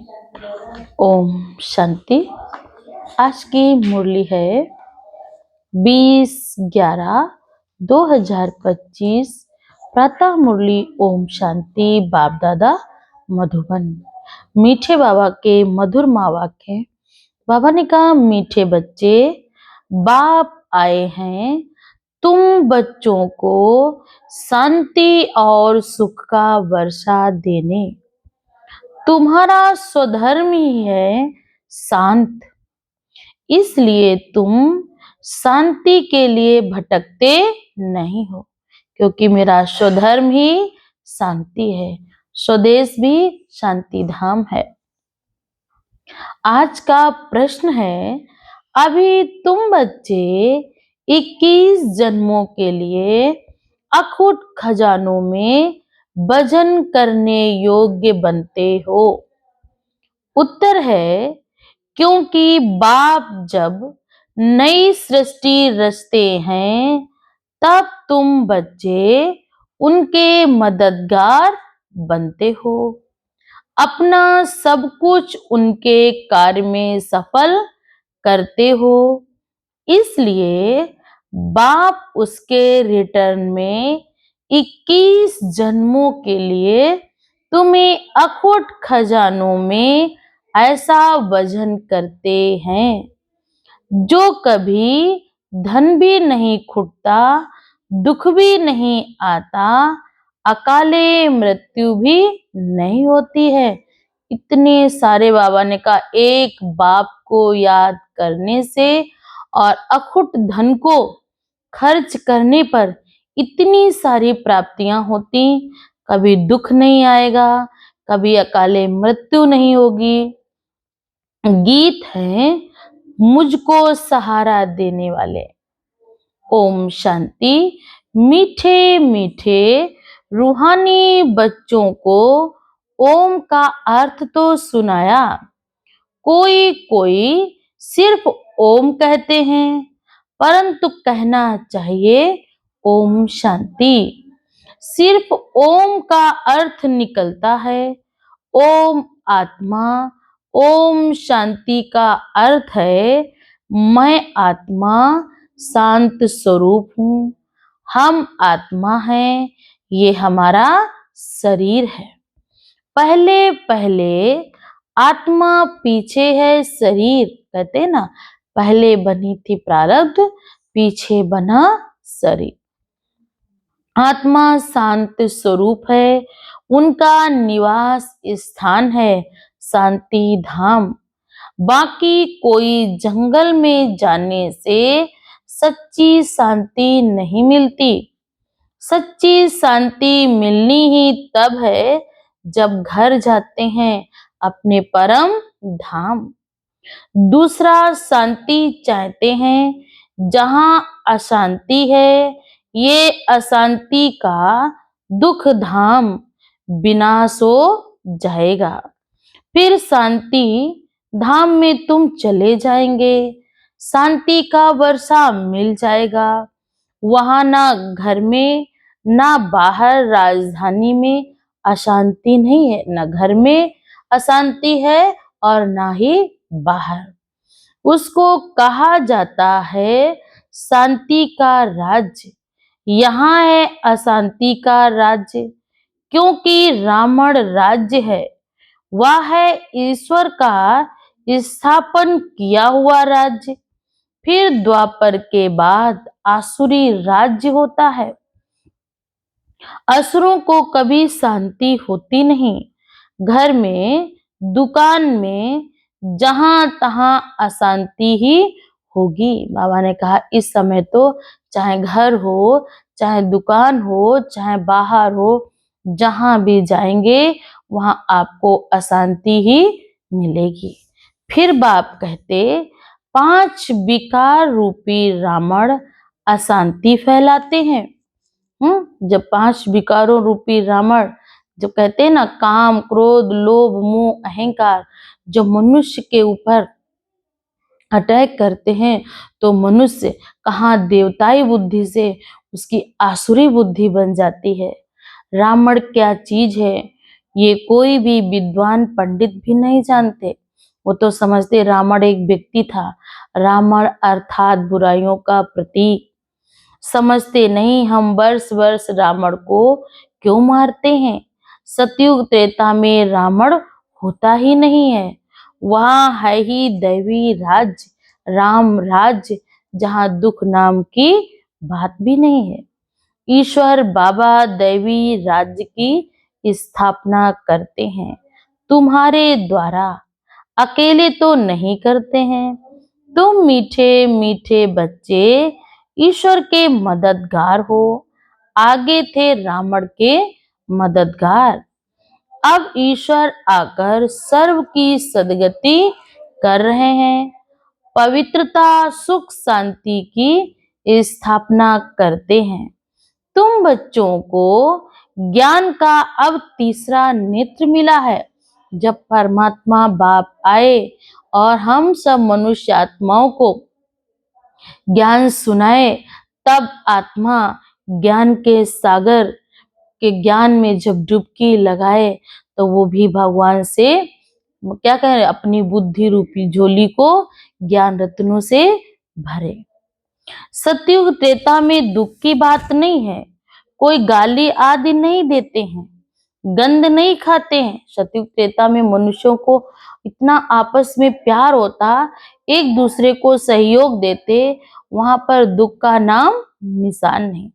ओम शांति। आज की मुरली है 20/11/2025 प्रातः मुरली। ओम शांति। बाप दादा मधुबन। मीठे बाबा के मधुर माँ वाक्य। बाबा ने कहा, मीठे बच्चे, बाप आए हैं तुम बच्चों को शांति और सुख का वर्षा देने। तुम्हारा स्वधर्म ही है शांत, इसलिए तुम शांति के लिए भटकते नहीं हो, क्योंकि मेरा स्वधर्म ही शांति है, स्वदेश भी शांति धाम है। आज का प्रश्न है, अभी तुम बच्चे 21 जन्मों के लिए अखुट खजानों में भजन करने योग्य बनते हो। उत्तर है, क्योंकि बाप जब नई सृष्टि रचते हैं तब तुम बच्चे उनके मददगार बनते हो। अपना सब कुछ उनके कार्य में सफल करते हो, इसलिए बाप उसके रिटर्न में 21 जन्मों के लिए तुम्हें अखुट खजानों में ऐसा वजन करते हैं जो कभी धन भी नहीं खुटता, दुख भी नहीं आता, अकाले मृत्यु भी नहीं होती है। इतने सारे बाबा ने कहा, एक बाप को याद करने से और अखुट धन को खर्च करने पर इतनी सारी प्राप्तियां होती, कभी दुख नहीं आएगा, कभी अकाले मृत्यु नहीं होगी। गीत है मुझको सहारा देने वाले। ओम शांति। मीठे मीठे रूहानी बच्चों को ओम का अर्थ तो सुनाया। कोई कोई सिर्फ ओम कहते हैं, परंतु कहना चाहिए ओम शांति। सिर्फ ओम का अर्थ निकलता है ओम आत्मा। ओम शांति का अर्थ है मैं आत्मा शांत स्वरूप हूँ। हम आत्मा हैं, ये हमारा शरीर है। पहले पहले आत्मा, पीछे है शरीर। कहते हैं ना, पहले बनी थी प्रारब्ध, पीछे बना शरीर। आत्मा शांत स्वरूप है, उनका निवास स्थान है शांति धाम। बाकी कोई जंगल में जाने से सच्ची शांति नहीं मिलती। सच्ची शांति मिलनी ही तब है जब घर जाते हैं अपने परम धाम। दूसरा शांति चाहते हैं जहां अशांति है, ये अशांति का दुख धाम विनाश हो जाएगा। फिर शांति धाम में तुम चले जाएंगे, शांति का वर्षा मिल जाएगा। वहां ना घर में ना बाहर राजधानी में अशांति नहीं है, ना घर में अशांति है और ना ही बाहर। उसको कहा जाता है शांति का राज्य। यहाँ है अशांति का राज्य, क्योंकि रावण राज्य है, वह है ईश्वर का स्थापन किया हुआ राज्य। फिर द्वापर के बाद आसुरी राज्य होता है। असुरों को कभी शांति होती नहीं। घर में, दुकान में, जहां तहां अशांति ही होगी। बाबा ने कहा, इस समय तो चाहे घर हो, चाहे दुकान हो, चाहे बाहर हो, जहां भी जाएंगे वहां आपको अशांति ही मिलेगी। फिर बाप कहते, 5 विकार रूपी रावण अशांति फैलाते हैं। जब 5 विकारों रूपी रावण, जब कहते हैं ना, काम, क्रोध, लोभ, मोह, अहंकार, जब मनुष्य के ऊपर अटैक करते हैं तो मनुष्य कहाँ देवताई बुद्धि से उसकी आसुरी बुद्धि बन जाती है। रावण क्या चीज है, ये कोई भी विद्वान पंडित भी नहीं जानते। वो तो समझते रावण एक व्यक्ति था, रावण अर्थात बुराइयों का प्रतीक। समझते नहीं हम वर्ष वर्ष रावण को क्यों मारते हैं। सतयुग त्रेता में रावण होता ही नहीं है। वहां है ही दैवी राज्य, राम राज्य, जहां दुख नाम की बात भी नहीं है। ईश्वर बाबा दैवी राज्य की स्थापना करते हैं तुम्हारे द्वारा, अकेले तो नहीं करते हैं। तुम मीठे मीठे बच्चे ईश्वर के मददगार हो, आगे थे रावण के मददगार। अब ईश्वर आकर सर्व की सदगति कर रहे हैं, पवित्रता सुख शांति की स्थापना करते हैं। तुम बच्चों को ज्ञान का अब तीसरा नेत्र मिला है। जब परमात्मा बाप आए और हम सब मनुष्य आत्माओं को ज्ञान सुनाए, तब आत्मा ज्ञान के सागर के ज्ञान में जब डुबकी लगाए तो वो भी भगवान से क्या कह रहे, अपनी बुद्धि रूपी झोली को ज्ञान रत्नों से भरे। सतयुग त्रेता में दुख की बात नहीं है, कोई गाली आदि नहीं देते हैं, गंध नहीं खाते हैं। सतयुग त्रेता में मनुष्यों को इतना आपस में प्यार होता, एक दूसरे को सहयोग देते, वहां पर दुख का नाम निशान नहीं।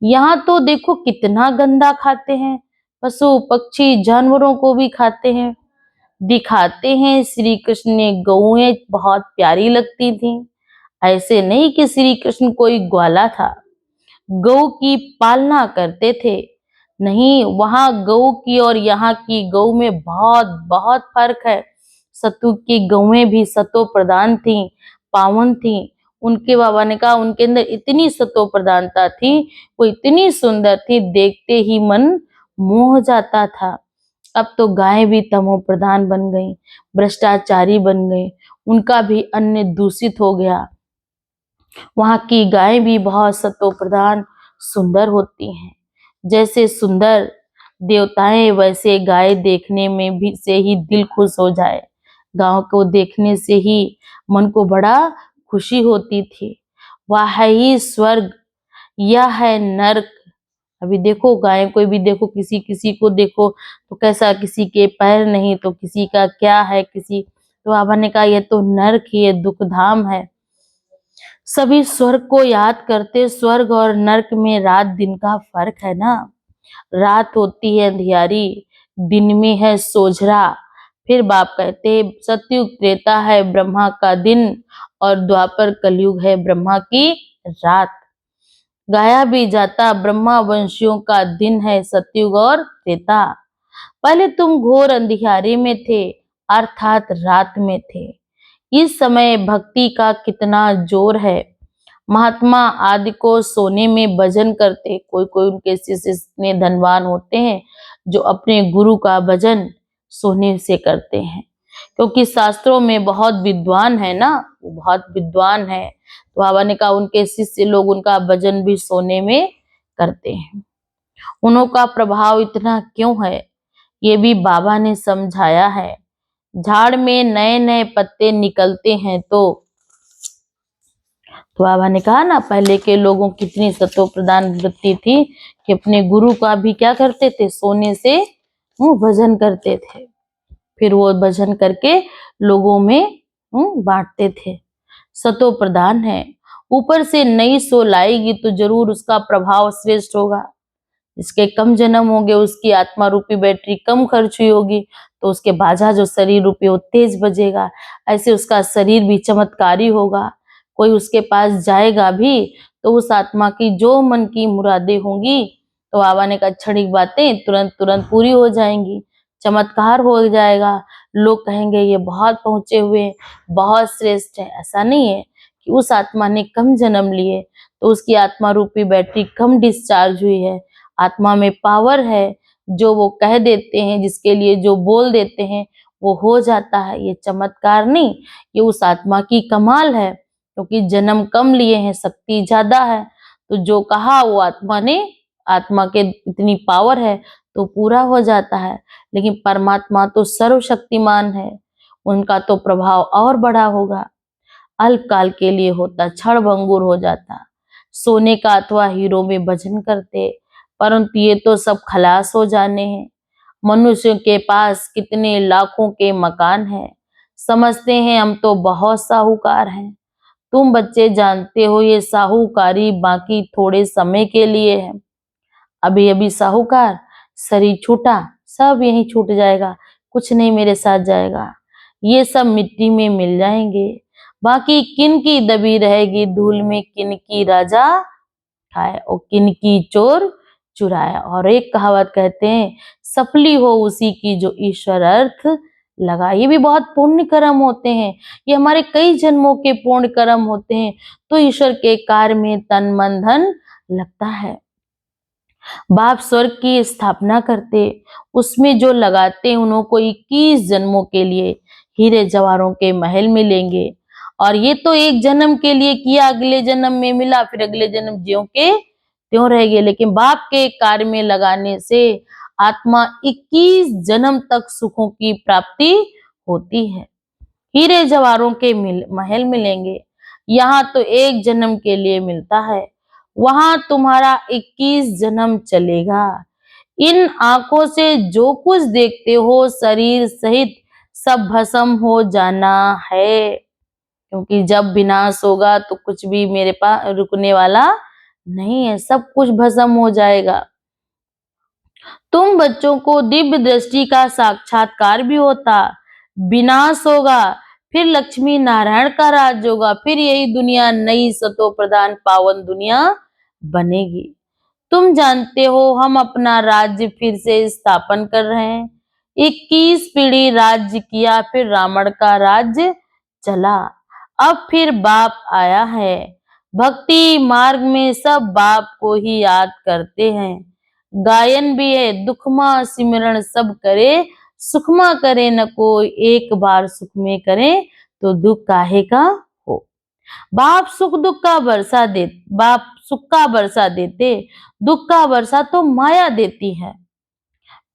यहाँ तो देखो कितना गंदा खाते हैं, पशु पक्षी जानवरों को भी खाते हैं। दिखाते हैं श्री कृष्ण ने गौएं बहुत प्यारी लगती थी, ऐसे नहीं कि श्री कृष्ण कोई ग्वाला था, गौ की पालना करते थे। नहीं, वहां गौ की और यहाँ की गौ में बहुत बहुत फर्क है। सतयुग की गौएं भी सतो प्रधान थी, पावन थी। उनके बाबा ने कहा उनके अंदर इतनी सतो प्रधानता थी, वो इतनी सुंदर थी, देखते ही मन मोह जाता था। अब तो गायें भी तमो प्रधान बन गई, भ्रष्टाचारी बन गई, उनका भी अन्न दूषित हो गया। वहां की गायें भी बहुत सतो प्रधान सुंदर होती हैं। जैसे सुंदर देवताएं वैसे गाय देखने में भी से ही दिल खुश हो जाए। गांव को देखने से ही मन को बड़ा खुशी होती थी। वह है ही स्वर्ग, यह है नरक। अभी देखो गाय कोई भी देखो, किसी किसी को देखो तो कैसा, किसी के पैर नहीं तो किसी का क्या है, किसी तो बाबा ने कहा यह तो नरक ही है, दुख धाम है। सभी स्वर्ग को याद करते, स्वर्ग और नरक में रात दिन का फर्क है ना। रात होती है अंधियारी, दिन में है सोझरा। फिर बाप कहते सतयुग त्रेता है ब्रह्मा का दिन और द्वापर कलयुग है ब्रह्मा की रात। गाया भी जाता ब्रह्मा वंशियों का दिन है सतयुग और त्रेता। पहले तुम घोर अंधियारे में थे, अर्थात रात में थे। इस समय भक्ति का कितना जोर है। महात्मा आदि को सोने में भजन करते, कोई कोई उनके शिष्य इतने धनवान होते हैं जो अपने गुरु का भजन सोने से करते हैं, क्योंकि शास्त्रों में बहुत विद्वान है ना, वो बहुत विद्वान है। तो बाबा ने कहा उनके शिष्य लोग उनका भजन भी सोने में करते हैं। उन्हों का प्रभाव इतना क्यों है, ये भी बाबा ने समझाया है। झाड़ में नए नए पत्ते निकलते हैं तो बाबा ने कहा ना, पहले के लोगों की कितनी सतो प्रधान वृत्ति थी कि अपने गुरु का भी क्या करते थे, सोने से वो भजन करते थे। फिर वो भजन करके लोगों में बांटते थे। सतो प्रधान है, ऊपर से नई सोल आएगी तो जरूर उसका प्रभाव श्रेष्ठ होगा। इसके कम जन्म होंगे, उसकी आत्मा रूपी बैटरी कम खर्च हुई होगी, तो उसके बाजा जो शरीर रूपी वो तेज बजेगा। ऐसे उसका शरीर भी चमत्कारी होगा। कोई उसके पास जाएगा भी तो उस आत्मा की जो मन की मुरादें होंगी तो बाबा ने कहा क्षणिक बातें तुरंत तुरंत पूरी हो जाएंगी, चमत्कार हो जाएगा। लोग कहेंगे ये बहुत पहुंचे हुए, बहुत श्रेष्ठ है। ऐसा नहीं है कि उस आत्मा ने कम जन्म लिए तो उसकी आत्मा रूपी बैटरी कम डिस्चार्ज हुई है। आत्मा में पावर है, जो वो कह देते हैं, जिसके लिए जो बोल देते हैं वो हो जाता है। ये चमत्कार नहीं, ये उस आत्मा की कमाल है, क्योंकि जन्म कम लिए हैं, शक्ति ज्यादा है। तो जो कहा वो आत्मा ने, आत्मा के इतनी पावर है तो पूरा हो जाता है। लेकिन परमात्मा तो सर्वशक्तिमान है, उनका तो प्रभाव और बड़ा होगा। अल्पकाल के लिए होता, क्षण भंगुर हो जाता। सोने का अथवा हीरो में भजन करते, परंतु ये तो सब खलास हो जाने हैं। मनुष्यों के पास कितने लाखों के मकान हैं, समझते हैं हम तो बहुत साहूकार हैं। तुम बच्चे जानते हो ये साहूकारी बाकी थोड़े समय के लिए है। अभी अभी साहूकार, शरीर छूटा, सब यहीं छूट जाएगा, कुछ नहीं मेरे साथ जाएगा। ये सब मिट्टी में मिल जाएंगे, बाकी किन की दबी रहेगी धूल में, किन की राजा खाए और किन की चोर चुराए। और एक कहावत कहते हैं, सफली हो उसी की जो ईश्वर अर्थ लगा। ये भी बहुत पुण्य कर्म होते हैं, ये हमारे कई जन्मों के पुण्य कर्म होते हैं, तो ईश्वर के कार्य में तन मन धन लगता है। बाप स्वर्ग की स्थापना करते, उसमें जो लगाते उनको 21 जन्मों के लिए हीरे जवाहरों के महल मिलेंगे। और ये तो एक जन्म के लिए किया, अगले जन्म में मिला, फिर अगले जन्म ज्यों के त्यों रह गए। लेकिन बाप के कार्य में लगाने से आत्मा 21 जन्म तक सुखों की प्राप्ति होती है। हीरे जवाहरों के महल मिलेंगे, यहाँ तो एक जन्म के लिए मिलता है, वहां तुम्हारा 21 जन्म चलेगा। इन आंखों से जो कुछ देखते हो शरीर सहित सब भस्म हो जाना है, क्योंकि जब विनाश होगा तो कुछ भी मेरे पास रुकने वाला नहीं है, सब कुछ भस्म हो जाएगा। तुम बच्चों को दिव्य दृष्टि का साक्षात्कार भी होता, विनाश होगा, फिर लक्ष्मी नारायण का राज होगा, फिर यही दुनिया नई सतो प्रधान पावन दुनिया बनेगी। तुम जानते हो हम अपना राज्य फिर से स्थापन कर रहे हैं। 21 पीढ़ी राज्य किया, फिर रावण का राज्य चला, अब फिर बाप आया है। भक्ति मार्ग में सब बाप को ही याद करते हैं। गायन भी है, दुखमा सिमरण सब करे, सुखमा करे न कोई, एक बार सुख में करे तो दुख काहे का हो। बाप सुख दुख का बरसा दे, बाप सुख का बरसा देते, दुख का बरसा तो माया देती है।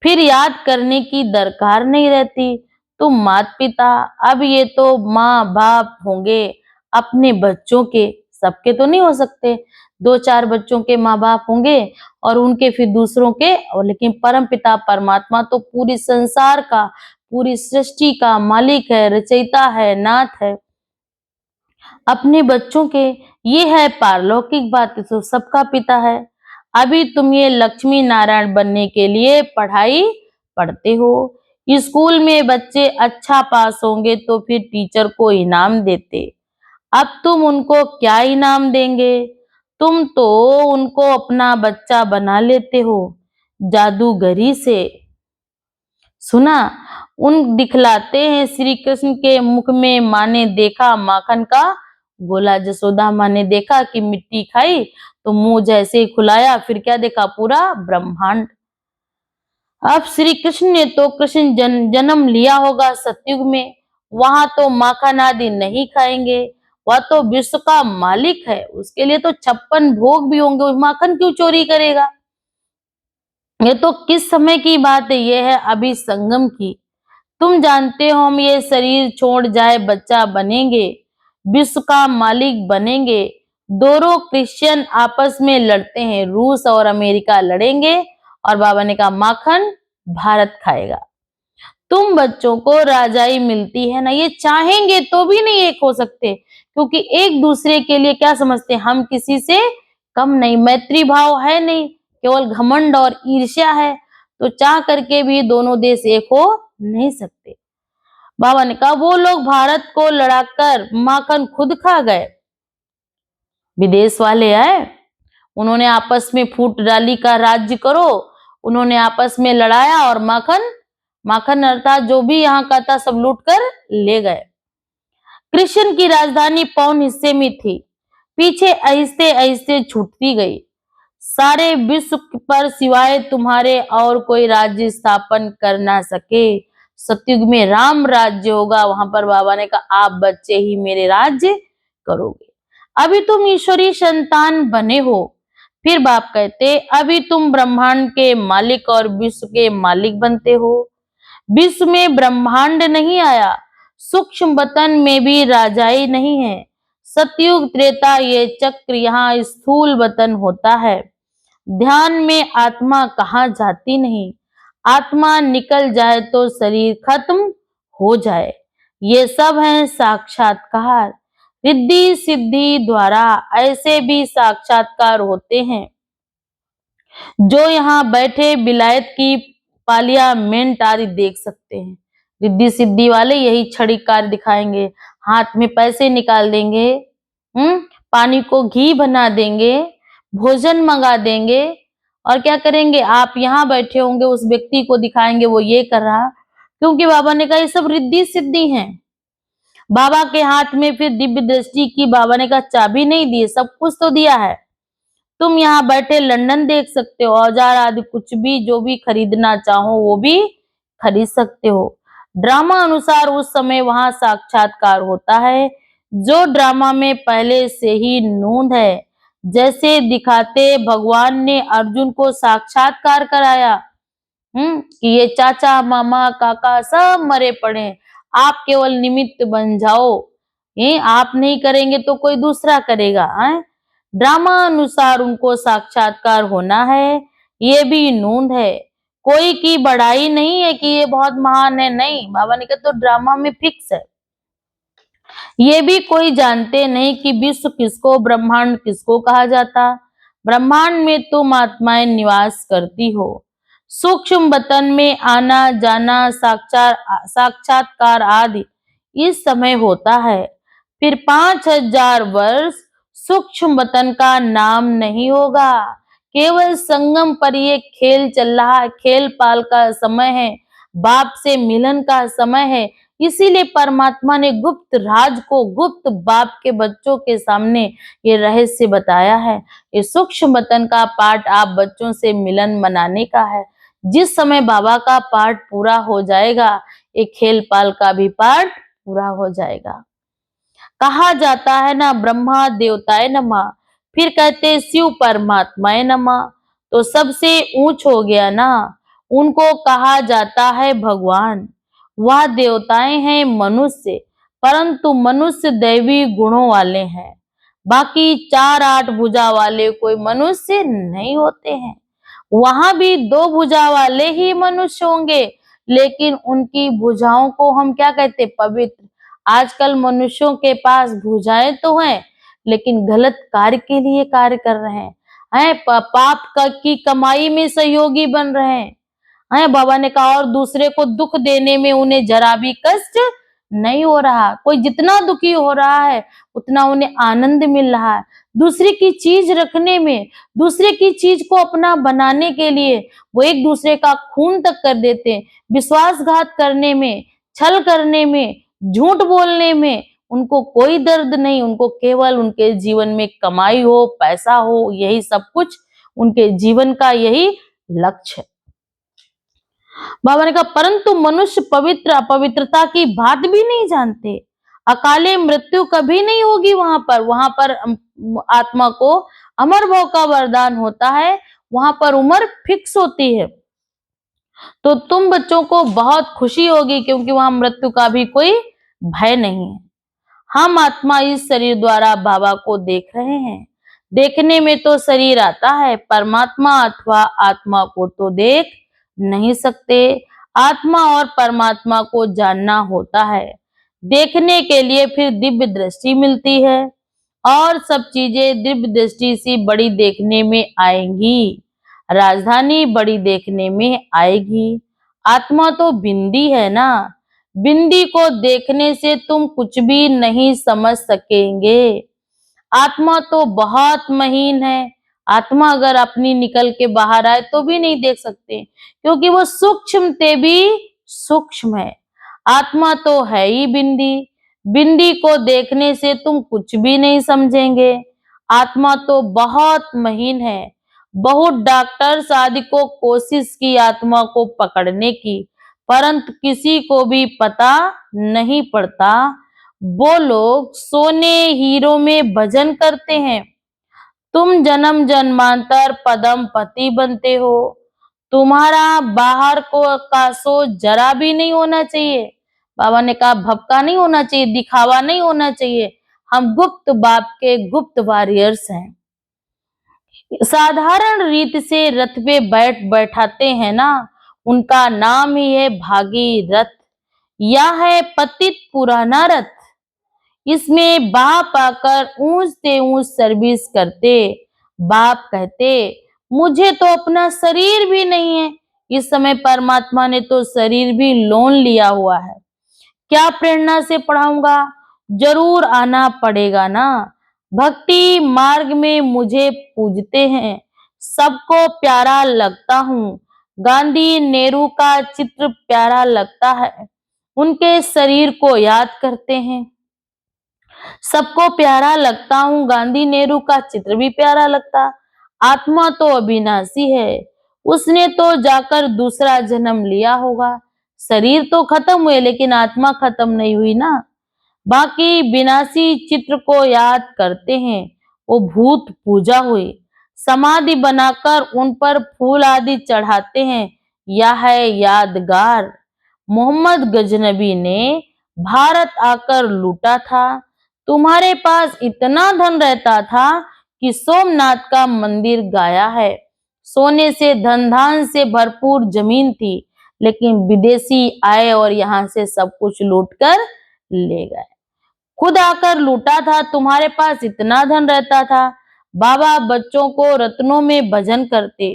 फिर याद करने की दरकार नहीं रहती। तुम माता पिता, अब ये तो माँ बाप होंगे अपने बच्चों के, सबके तो नहीं हो सकते, 2-4 बच्चों के माँ बाप होंगे और उनके फिर दूसरों के, और लेकिन परम पिता परमात्मा तो पूरी संसार का, पूरी सृष्टि का मालिक है, रचयिता है, नाथ है, अपने बच्चों के। ये है पारलौकिक बात, तो सबका पिता है। अभी तुम ये लक्ष्मी नारायण बनने के लिए पढ़ाई पढ़ते हो। स्कूल में बच्चे अच्छा पास होंगे तो फिर टीचर को इनाम देते। अब तुम उनको क्या इनाम देंगे, तुम तो उनको अपना बच्चा बना लेते हो जादूगरी से। सुना, उन दिखलाते हैं श्री कृष्ण के मुख में माँ ने देखा माखन का गोला। जसोदा माँ ने देखा कि मिट्टी खाई तो मुंह जैसे ही खुलाया, फिर क्या देखा, पूरा ब्रह्मांड। अब श्री कृष्ण ने तो कृष्ण जन्म लिया होगा सतयुग में, वहां तो माखन आदि नहीं खाएंगे, वह तो विश्व का मालिक है, उसके लिए तो 56 भोग भी होंगे, माखन क्यों चोरी करेगा। ये तो किस समय की बात है, ये है अभी संगम की। तुम जानते हो हम ये शरीर छोड़ जाए बच्चा बनेंगे, विश्व का मालिक बनेंगे। दोनों क्रिश्चियन आपस में लड़ते हैं, रूस और अमेरिका लड़ेंगे और बाबा ने कहा माखन भारत खाएगा। तुम बच्चों को राजाई मिलती है ना, ये चाहेंगे तो भी नहीं एक हो सकते, क्योंकि एक दूसरे के लिए क्या समझते हैं, हम किसी से कम नहीं, मैत्री भाव है नहीं, केवल घमंड और ईर्ष्या है, तो चाह करके भी दोनों देश एक हो नहीं सकते। बाबा ने कहा वो लोग भारत को लड़ाकर माखन खुद खा गए, विदेश वाले आए, उन्होंने आपस में फूट डाली का राज्य करो, उन्होंने आपस में लड़ाया और माखन, माखन अर्थात जो भी यहाँ का था सब लूट कर ले गए। कृष्ण की राजधानी पौन हिस्से में थी, पीछे आहिस्ते आहिस्ते छूटती गई। सारे विश्व पर सिवाय तुम्हारे और कोई राज्य स्थापन कर ना सके। सतयुग में राम राज्य होगा, वहां पर बाबा ने कहा आप बच्चे ही मेरे राज्य करोगे। अभी तुम ईश्वरी संतान बने हो। फिर बाप कहते अभी तुम ब्रह्मांड के मालिक और विश्व के मालिक बनते हो। विश्व में ब्रह्मांड नहीं आया, सूक्ष्म वतन में भी राजाई नहीं है। सतयुग त्रेता ये चक्र यहाँ स्थूल वतन होता है। ध्यान में आत्मा कहाँ जाती नहीं, आत्मा निकल जाए तो शरीर खत्म हो जाए। ये सब है साक्षात्कार। रिद्धि सिद्धि द्वारा ऐसे भी साक्षात्कार होते हैं। जो यहाँ बैठे विलायत की पार्लियामेंट आदि देख सकते हैं। रिद्धि सिद्धि वाले यही छड़ी कार्य दिखाएंगे, हाथ में पैसे निकाल देंगे, पानी को घी बना देंगे, भोजन मंगा देंगे, और क्या करेंगे, आप यहाँ बैठे होंगे उस व्यक्ति को दिखाएंगे वो ये कर रहा, क्योंकि बाबा ने कहा ये सब रिद्धि सिद्धि हैं। बाबा के हाथ में फिर दिव्य दृष्टि की बाबा ने कहा चाबी नहीं दी, सब कुछ तो दिया है। तुम यहाँ बैठे लंदन देख सकते हो, औजार आदि कुछ भी जो भी खरीदना चाहो वो भी खरीद सकते हो। ड्रामा अनुसार उस समय वहां साक्षात्कार होता है, जो ड्रामा में पहले से ही नूंद है। जैसे दिखाते भगवान ने अर्जुन को साक्षात्कार कराया, कि ये चाचा मामा काका सब मरे पड़े हैं, आप केवल निमित्त बन जाओ, ये आप नहीं करेंगे तो कोई दूसरा करेगा। ड्रामा अनुसार उनको साक्षात्कार होना है, ये भी नूंद है। कोई की बड़ाई नहीं है कि ये बहुत महान है, नहीं, बाबा ने कहा तो ड्रामा में फिक्स है। ये भी कोई जानते नहीं कि विश्व किसको, ब्रह्मांड किसको कहा जाता। ब्रह्मांड में तुम आत्माएं निवास करती हो। सूक्ष्म वतन में आना जाना साक्षात्कार आदि इस समय होता है। फिर 5000 वर्ष सूक्ष्म वतन का नाम नहीं होगा। केवल संगम पर ये खेल चल रहा है, खेल पाल का समय है, बाप से मिलन का समय है। इसीलिए परमात्मा ने गुप्त राज को गुप्त बाप के बच्चों के सामने ये रहस्य बताया है। ये सूक्ष्म वतन का पाठ आप बच्चों से मिलन मनाने का है। जिस समय बाबा का पाठ पूरा हो जाएगा, एक खेल पाल का भी पाठ पूरा हो जाएगा। कहा जाता है ना ब्रह्मा देवताए नमः, फिर कहते शिव परमात्माए नमः, तो सबसे ऊंच हो गया ना, उनको कहा जाता है भगवान। वह देवताएं हैं मनुष्य, परंतु मनुष्य दैवी गुणों वाले हैं। बाकी 4-8 भुजा वाले कोई मनुष्य नहीं होते हैं। वहां भी 2 भुजा वाले ही मनुष्य होंगे, लेकिन उनकी भुजाओं को हम क्या कहते, पवित्र। आजकल मनुष्यों के पास भुजाएं तो हैं, लेकिन गलत कार्य के लिए कार्य कर रहे हैं, पाप की कमाई में सहयोगी बन रहे हैं। बाबा ने कहा और दूसरे को दुख देने में उन्हें जरा भी कष्ट नहीं हो रहा। कोई जितना दुखी हो रहा है उतना उन्हें आनंद मिल रहा है। दूसरे की चीज रखने में, दूसरे की चीज को अपना बनाने के लिए वो एक दूसरे का खून तक कर देते हैं। विश्वासघात करने में, छल करने में, झूठ बोलने में उनको कोई दर्द नहीं। उनको केवल उनके जीवन में कमाई हो, पैसा हो, यही सब कुछ उनके जीवन का यही लक्ष्य है। बाबा ने कहा परंतु मनुष्य पवित्र अपवित्रता की बात भी नहीं जानते। अकाले मृत्यु कभी नहीं होगी वहां पर आत्मा को अमर भव का वरदान होता है, वहां पर उम्र फिक्स होती है। तो तुम बच्चों को बहुत खुशी होगी, क्योंकि वहां मृत्यु का भी कोई भय नहीं है। हम आत्मा इस शरीर द्वारा बाबा को देख रहे हैं। देखने में तो शरीर आता है, परमात्मा अथवा आत्मा को तो देख नहीं सकते। आत्मा और परमात्मा को जानना होता है। देखने के लिए फिर दिव्य दृष्टि मिलती है, और सब चीजें दिव्य दृष्टि से बड़ी देखने में आएंगी। राजधानी बड़ी देखने में आएगी। आत्मा तो बिंदी है ना, बिंदी को देखने से तुम कुछ भी नहीं समझ सकेंगे। आत्मा तो बहुत महीन है। आत्मा अगर अपनी निकल के बाहर आए तो भी नहीं देख सकते, क्योंकि वो सूक्ष्म ते भी सूक्ष्म है। आत्मा तो है ही बिंदी, बिंदी को देखने से तुम कुछ भी नहीं समझेंगे। आत्मा तो बहुत महीन है। बहुत डॉक्टर्स आदि को कोशिश की आत्मा को पकड़ने की, परंतु किसी को भी पता नहीं पड़ता। वो लोग सोने हीरो में भजन करते हैं। तुम जन्म जन्मांतर पदम पति बनते हो, तुम्हारा बाहर को का शो जरा भी नहीं होना चाहिए। बाबा ने कहा भपका नहीं होना चाहिए, दिखावा नहीं होना चाहिए। हम गुप्त बाप के गुप्त वॉरियर्स हैं। साधारण रीत से रथ पे बैठाते हैं ना, उनका नाम ही है भागीरथ। यह है पतित पुराना रथ। इसमें बाप आकर ऊंच से ऊंच सर्विस करते। बाप कहते मुझे तो अपना शरीर भी नहीं है। इस समय परमात्मा ने तो शरीर भी लोन लिया हुआ है। क्या प्रेरणा से पढ़ाऊंगा? जरूर आना पड़ेगा ना। भक्ति मार्ग में मुझे पूजते हैं, सबको प्यारा लगता हूँ। गांधी नेहरू का चित्र प्यारा लगता है, उनके शरीर को याद करते हैं। सबको प्यारा लगता हूँ, गांधी नेहरू का चित्र भी प्यारा लगता। आत्मा तो अविनाशी है, उसने तो जाकर दूसरा जन्म लिया होगा। शरीर तो खत्म हुए लेकिन आत्मा खत्म नहीं हुई ना। बाकी विनाशी चित्र को याद करते हैं, वो भूत पूजा हुई। समाधि बनाकर उन पर फूल आदि चढ़ाते हैं, यह है यादगार। मोहम्मद गजनबी ने भारत आकर लूटा था। तुम्हारे पास इतना धन रहता था कि सोमनाथ का मंदिर गाया है। सोने से धन धान से भरपूर जमीन थी, लेकिन विदेशी आए और यहाँ से सब कुछ लूट कर ले गए। खुद आकर लूटा था। तुम्हारे पास इतना धन रहता था। बाबा बच्चों को रत्नों में भजन करते,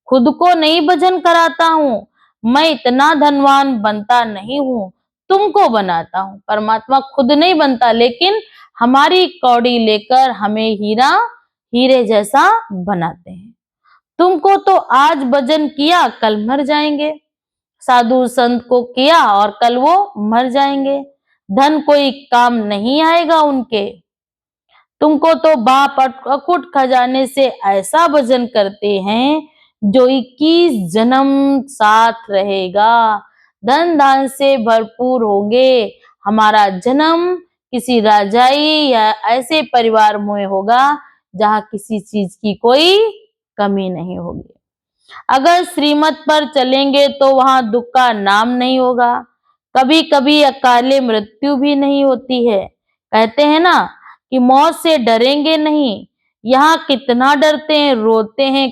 खुद को नहीं भजन कराता हूँ। मैं इतना धनवान बनता नहीं हूँ, तुमको बनाता हूँ। परमात्मा खुद नहीं बनता, लेकिन हमारी कौड़ी लेकर हमें हीरे जैसा बनाते हैं। तुमको तो आज भजन किया, कल मर जाएंगे। साधु संत को किया और कल वो मर जाएंगे। धन कोई काम नहीं आएगा उनके। तुमको तो बाप अकुट खजाने से ऐसा भजन करते हैं जो 21 जन्म साथ रहेगा। धन धान से भरपूर होंगे। हमारा जन्म किसी राजाई या ऐसे परिवार में होगा जहाँ किसी चीज की कोई कमी नहीं होगी। अगर श्रीमत पर चलेंगे तो वहां दुख का नाम नहीं होगा। कभी कभी अकाले मृत्यु भी नहीं होती है। कहते हैं ना कि मौत से डरेंगे नहीं। यहाँ कितना डरते हैं, रोते हैं।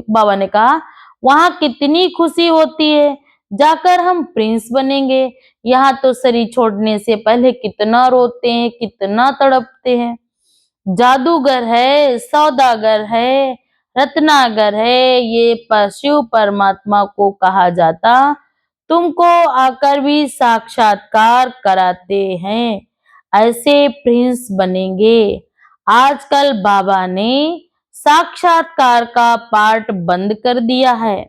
बाबा ने कहा वहां कितनी खुशी होती है, जाकर हम प्रिंस बनेंगे। यहाँ तो शरीर छोड़ने से पहले कितना रोते हैं, कितना तड़पते हैं। जादूगर है, सौदागर है, रत्नागर है, ये शिव परमात्मा को कहा जाता। तुमको आकर भी साक्षात्कार कराते हैं, ऐसे प्रिंस बनेंगे। आजकल बाबा ने साक्षात्कार का पार्ट बंद कर दिया है,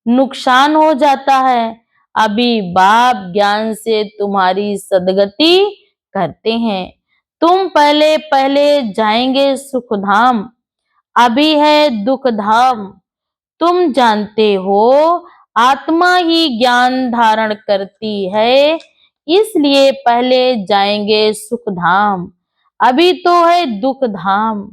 नुकसान हो जाता है। अभी बाप ज्ञान से तुम्हारी सदगति करते हैं। तुम पहले पहले जाएंगे सुखधाम, अभी है दुख धाम। तुम जानते हो आत्मा ही ज्ञान धारण करती है, इसलिए पहले जाएंगे सुख धाम, अभी तो है दुख धाम।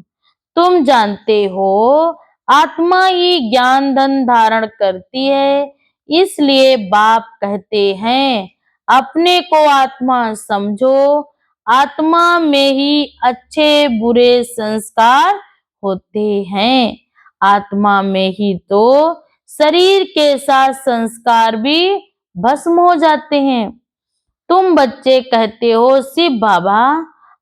तुम जानते हो आत्मा ही ज्ञान धन धारण करती है, इसलिए बाप कहते हैं अपने को आत्मा समझो। आत्मा में ही अच्छे बुरे संस्कार होते हैं। आत्मा में ही तो शरीर के साथ संस्कार भी भस्म हो जाते हैं। तुम बच्चे कहते हो शिव बाबा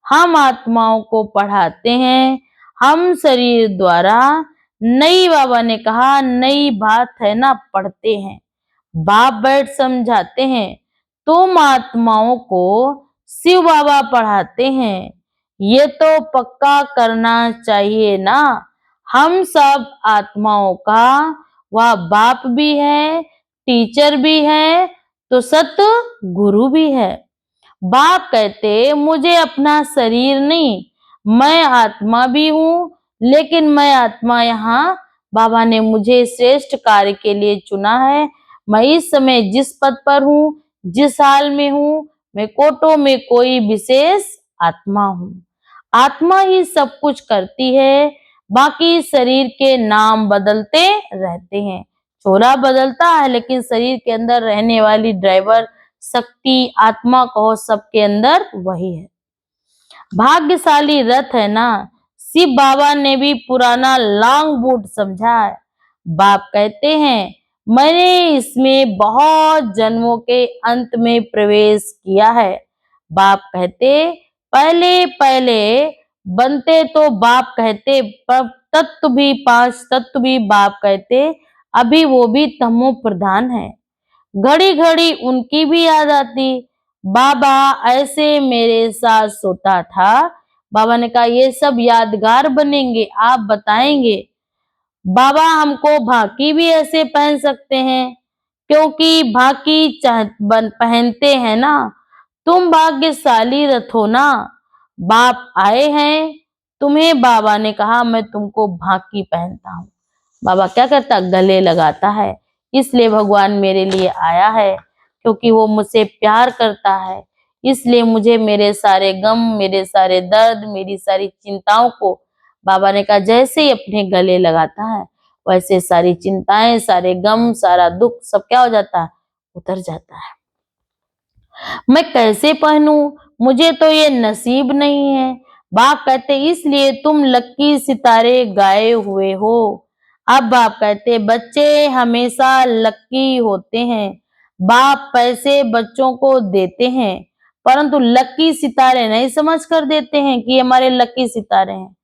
हम आत्माओं को पढ़ाते हैं, हम शरीर द्वारा। नई बाबा ने कहा नई बात है ना, पढ़ते हैं। बाप बैठ समझाते हैं। तुम आत्माओं को शिव बाबा पढ़ाते हैं, ये तो पक्का करना चाहिए ना। हम सब आत्माओं का वह बाप भी है, टीचर भी है, तो सत गुरु भी है। बाप कहते मुझे अपना शरीर नहीं, मैं आत्मा भी हूँ, लेकिन मैं आत्मा यहाँ बाबा ने मुझे श्रेष्ठ कार्य के लिए चुना है। मैं इस समय जिस पद पर हूँ, जिस हाल में हूँ, मैं कोटों में कोई विशेष आत्मा हूँ। आत्मा ही सब कुछ करती है, बाकी शरीर के नाम बदलते रहते हैं। चोला बदलता है, लेकिन शरीर के अंदर रहने वाली ड्राइवर शक्ति, आत्मा कहो, सबके अंदर वही है। भाग्यशाली रथ है ना, शिव बाबा ने भी पुराना लॉन्ग बूट समझा है। बाप कहते हैं मैंने इसमें बहुत जन्मों के अंत में प्रवेश किया है। बाप कहते पहले पहले बनते तो बाप कहते तत्व भी, 5 तत्व भी बाप कहते, अभी वो भी तमो प्रधान है। घड़ी घड़ी उनकी भी याद आती, बाबा ऐसे मेरे साथ सोता था। बाबा ने कहा ये सब यादगार बनेंगे, आप बताएंगे। बाबा हमको भाकी भी ऐसे पहन सकते हैं, क्योंकि भाकी पहनते हैं ना। तुम भाग्यशाली रथ हो ना, बाप आए हैं, तुम्हें बाबा ने कहा मैं तुमको भाकी पहनता हूँ। बाबा क्या करता, गले लगाता है। इसलिए भगवान मेरे लिए आया है, क्योंकि वो मुझसे प्यार करता है। इसलिए मुझे मेरे सारे गम, मेरे सारे दर्द, मेरी सारी चिंताओं को बाबा ने कहा जैसे ही अपने गले लगाता है, वैसे सारी चिंताएं, सारे गम, सारा दुख सब क्या हो जाता है, उतर जाता है। मैं कैसे पहनूं, मुझे तो ये नसीब नहीं है। बाप कहते इसलिए तुम लक्की सितारे गाए हुए हो। अब बाप कहते बच्चे हमेशा लक्की होते हैं। बाप पैसे बच्चों को देते हैं, परंतु लक्की सितारे नहीं समझ कर देते हैं कि हमारे लक्की सितारे हैं।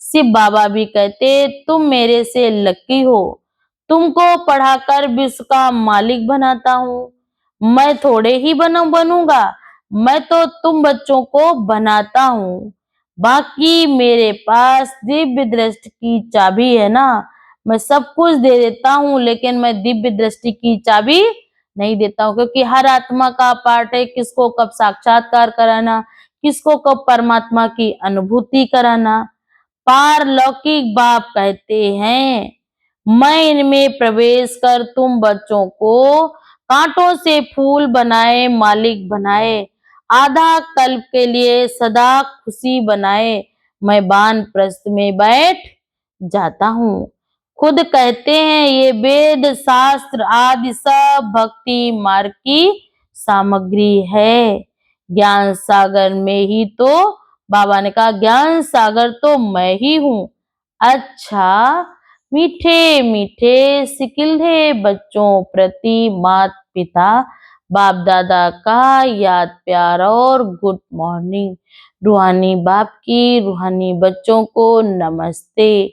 शिव बाबा भी कहते तुम मेरे से लक्की हो, तुमको पढ़ाकर विश्व का मालिक बनाता हूँ। मैं थोड़े ही बनूंगा, मैं तो तुम बच्चों को बनाता हूँ। बाकी मेरे पास दिव्य दृष्टि की चाबी है ना, मैं सब कुछ दे देता हूँ, लेकिन मैं दिव्य दृष्टि की चाबी नहीं देता हूँ, क्योंकि हर आत्मा का पार्ट है किसको कब साक्षात्कार कराना, किसको कब परमात्मा की अनुभूति कराना। पारलौकिक बाप कहते हैं मैं इनमें प्रवेश कर तुम बच्चों को कांटों से फूल बनाए, मालिक बनाए, आधा कल्प के लिए सदा खुशी बनाए, मैं वानप्रस्थ में बैठ जाता हूँ। खुद कहते हैं ये वेद शास्त्र आदि सब भक्ति मार्ग की सामग्री है। ज्ञान सागर में ही तो बाबा ने कहा ज्ञान सागर तो मैं ही हूँ। अच्छा मीठे मीठे सिकिल्धे बच्चों प्रति माता पिता बाप दादा का याद प्यार और गुड मॉर्निंग। रूहानी बाप की रूहानी बच्चों को नमस्ते।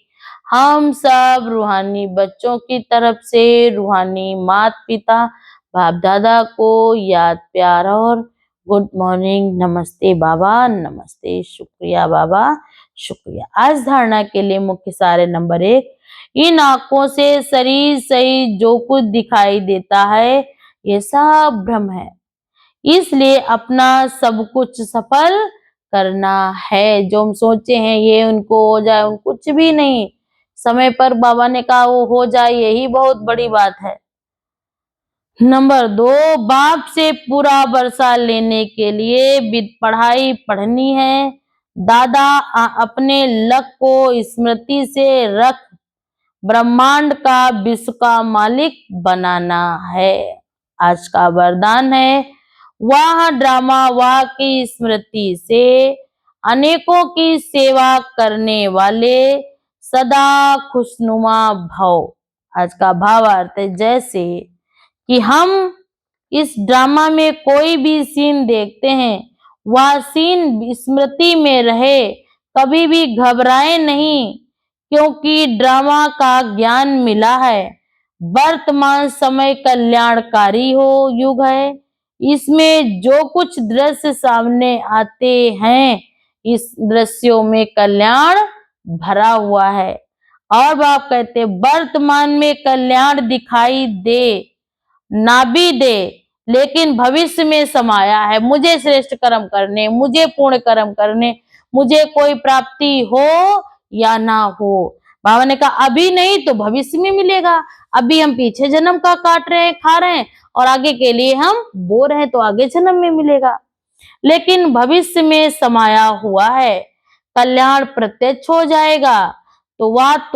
हम सब रूहानी बच्चों की तरफ से रूहानी माता पिता बाप दादा को याद प्यार और गुड मॉर्निंग। नमस्ते बाबा, नमस्ते, शुक्रिया बाबा, शुक्रिया। आज धारणा के लिए मुख्य सारे नंबर 1, इन आंखों से शरीर सही जो कुछ दिखाई देता है ये सब भ्रम है, इसलिए अपना सब कुछ सफल करना है। जो हम सोचे हैं ये उनको हो जाए, उन कुछ भी नहीं, समय पर बाबा ने कहा वो हो जाए, यही बहुत बड़ी बात है। नंबर 2, बाप से पूरा वर्षा लेने के लिए पढ़ाई पढ़नी है। दादा अपने लक को स्मृति से रख ब्रह्मांड का विश्व का मालिक बनाना है। आज का वरदान है वह ड्रामा वाह की स्मृति से अनेकों की सेवा करने वाले सदा खुशनुमा भव। आज का भावार्थ है जैसे कि हम इस ड्रामा में कोई भी सीन देखते हैं, वह सीन स्मृति में रहे, कभी भी घबराए नहीं, क्योंकि ड्रामा का ज्ञान मिला है। वर्तमान समय कल्याणकारी युग है, इसमें जो कुछ दृश्य सामने आते हैं इस दृश्यों में कल्याण भरा हुआ है। और बाप कहते वर्तमान में कल्याण दिखाई दे ना भी दे, लेकिन भविष्य में समाया है। मुझे श्रेष्ठ कर्म करने, मुझे पूर्ण कर्म करने, मुझे कोई प्राप्ति हो या ना हो। बाबा ने कहा अभी नहीं तो भविष्य में मिलेगा। अभी हम पीछे जन्म का काट रहे हैं, खा रहे हैं, और आगे के लिए हम बो रहे हैं तो आगे जन्म में मिलेगा। लेकिन भविष्य में समाया हुआ है, कल्याण प्रत्यक्ष हो जाएगा। तो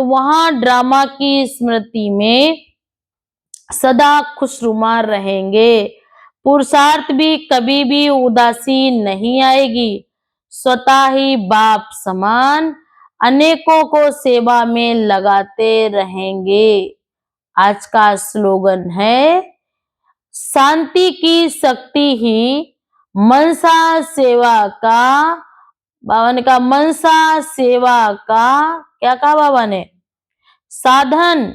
वहां ड्रामा की स्मृति में सदा खुशनुमा रहेंगे। पुरुषार्थ भी कभी भी उदासी नहीं आएगी। स्वतः ही बाप समान अनेकों को सेवा में लगाते रहेंगे। आज का स्लोगन है, शांति की शक्ति ही मनसा सेवा का, बाबा ने कहा मनसा सेवा का क्या कहा बाबा ने, साधन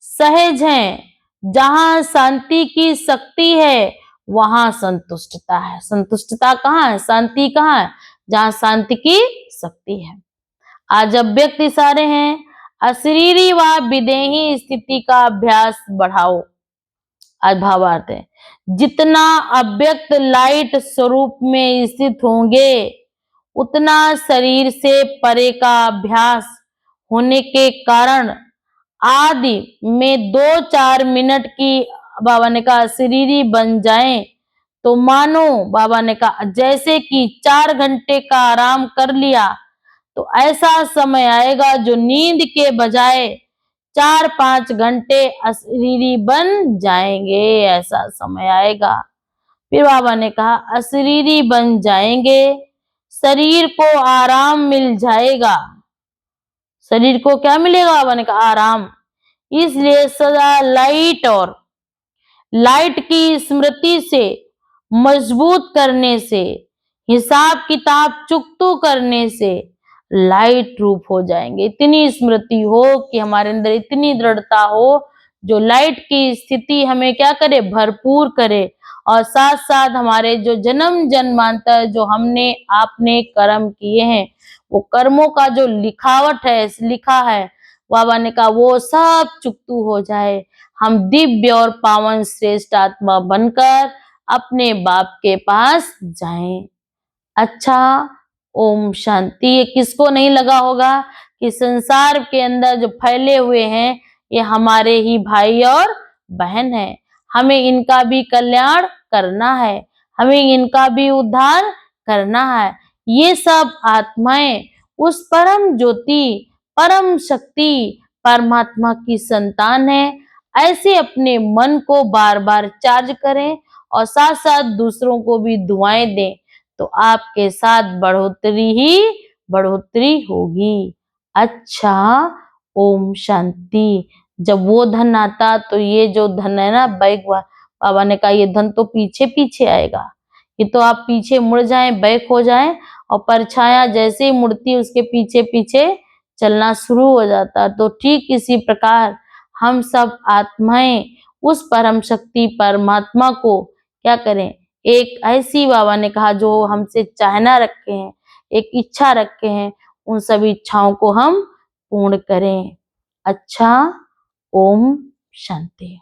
सहज है। जहां शांति की शक्ति है वहां संतुष्टता है। संतुष्टता कहाँ है, शांति कहाँ है, जहां शांति की शक्ति है। आज अव्यक्त इशारे हैं, अशरीरी व विदेही स्थिति का अभ्यास बढ़ाओ। आज भावार्थ है, जितना अव्यक्त लाइट स्वरूप में स्थित होंगे उतना शरीर से परे का अभ्यास होने के कारण आदि में 2-4 मिनट की बाबा ने कहा शरीरी बन जाएं तो मानो बाबा ने कहा जैसे कि 4 घंटे का आराम कर लिया, तो ऐसा समय आएगा जो नींद के बजाय 4-5 घंटे अशरीरी बन जाएंगे। ऐसा समय आएगा। फिर बाबा ने कहा अशरीरी बन जाएंगे, शरीर को आराम मिल जाएगा। शरीर को क्या मिलेगा, बाबा ने कहा आराम। इसलिए सदा लाइट की स्मृति से मजबूत करने से, हिसाब किताब चुकतू करने से लाइट रूप हो जाएंगे। इतनी स्मृति हो कि हमारे अंदर इतनी दृढ़ता हो जो लाइट की स्थिति हमें क्या करे, भरपूर करे। और साथ साथ हमारे जो जन्म जन्मांतर जो हमने आपने कर्म किए हैं, वो कर्मों का जो लिखावट है, लिखा है, बाबा ने कहा वो सब चुकतू हो जाए। हम दिव्य और पावन श्रेष्ठ आत्मा बनकर अपने बाप के पास जाएं। अच्छा, ओम शांति। ये किसको नहीं लगा होगा कि संसार के अंदर जो फैले हुए हैं ये हमारे ही भाई और बहन हैं। हमें इनका भी कल्याण करना है, हमें इनका भी उद्धार करना है। ये सब आत्माएं उस परम ज्योति, परम शक्ति परमात्मा की संतान है। ऐसे अपने मन को बार बार चार्ज करें और साथ साथ दूसरों को भी दुआएं दें, तो आपके साथ बढ़ोतरी ही बढ़ोतरी होगी। अच्छा, ओम शांति। जब वो धन आता तो ये जो धन है ना, बैक, बाबा ने कहा ये धन तो पीछे पीछे आएगा। ये तो आप पीछे मुड़ जाएं, बैक हो जाएं, और परछाया जैसे ही मुड़ती उसके पीछे पीछे चलना शुरू हो जाता। तो ठीक इसी प्रकार हम सब आत्माएं उस परम शक्ति परमात्मा को क्या करें, एक ऐसी बाबा ने कहा जो हमसे चाहना रखे हैं, एक इच्छा रखे हैं, उन सभी इच्छाओं को हम पूर्ण करें। अच्छा, ओम शांति।